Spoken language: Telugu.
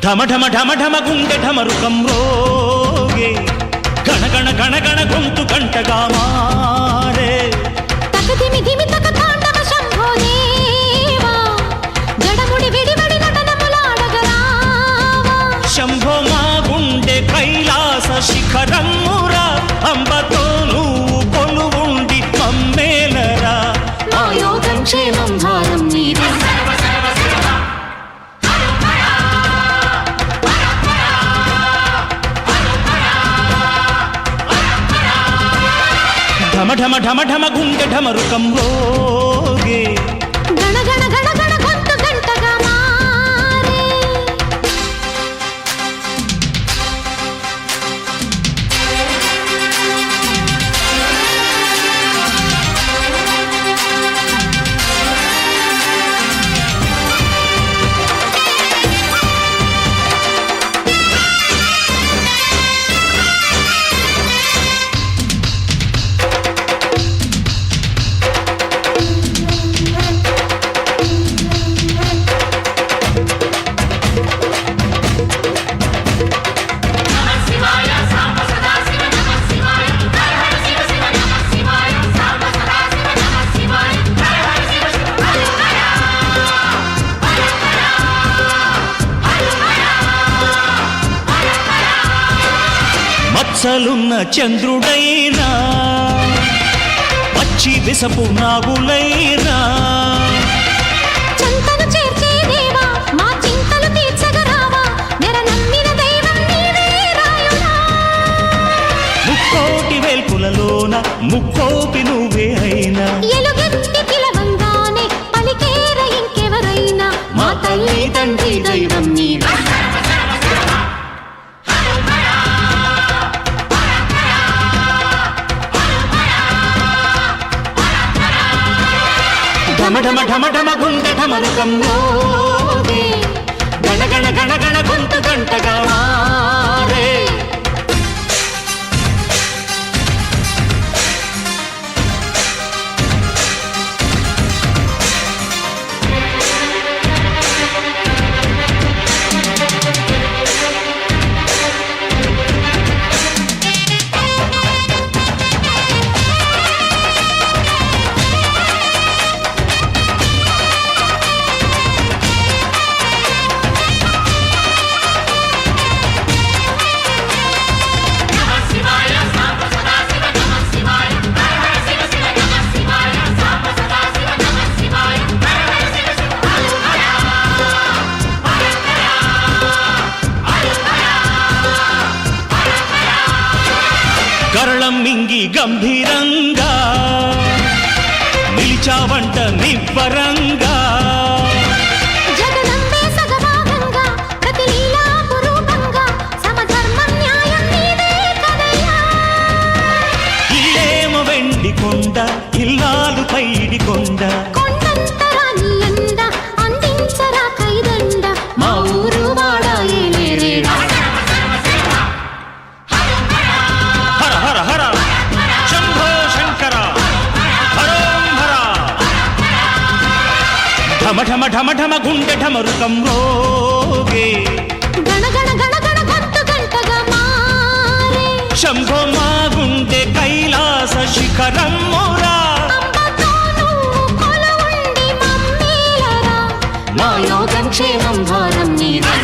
ఢమ ఢమ ఢమ ఢమ గుండె ఢమరుకం రోగే గణ గణ గణ గణ గొంతు గంటగా మారే తకదిమి దిమి తక తాండవ శంభో దేవా జడముడి విడివడి నటనములాడగరావా శంభో మా గుండె కైలాస శిఖరమురా అంబతో నువ్వు కొలువుండి మమ్మేలరా మా యోగం క్షేమం భారం నీదే ఢమ ఢమ ఢమ ఢమ గుండె ఢమరుకం రోగే గణ గణ గణ గణ గొంతు గంటగా మారే మచ్చలున్న చంద్రుడైనా పచ్చి విసపు నాగులైనా చింతను చేర్చే దేవా మా చింతలు తీర్చగరావా నెర నమ్మిన దైవం నీవే రాయుడా ముక్కోటి వేల్పులలోన ముక్కోపి నువ్వే అయినా ఎలుగెత్తి పిలవంగానే పలికేర ఇంకెవరైనా మా తల్లి తండ్రి దైవం నీవే ఢమ ఢమ ఢమ ఢమ గుండె ఢమరుకం రోగే గణ గణ గణ గణ గొంతు గంటగా మారే కరళం మింగి గంభీరంగా నిలిచావంట నివ్వరంగా జగదంబే సగభాగంగా ప్రతి లీలా పురూపంగా సమధర్మం న్యాయం నీదే కదయ్యా ఇల్లేమ వెండి కొండ ఇల్లాలు పైడి కొండ కొండంతరా నీ అండ అందించరా కైదండ మా ఊరు వాడా ఏలేరేడా హర హర హర శంభో శంకర హరోం హర ఢమ ఢమ ఢమ ఢమ గుండె ఢమరుకం రోగే గణ గణ గణ గణ గొంతు గంటగా మారే శంభో మా గుండె కైలాస శిఖరమురా అంబతో నువ్వు కొలువుండి మమ్మేలరా మా యోగం క్షేమం భారం నీదే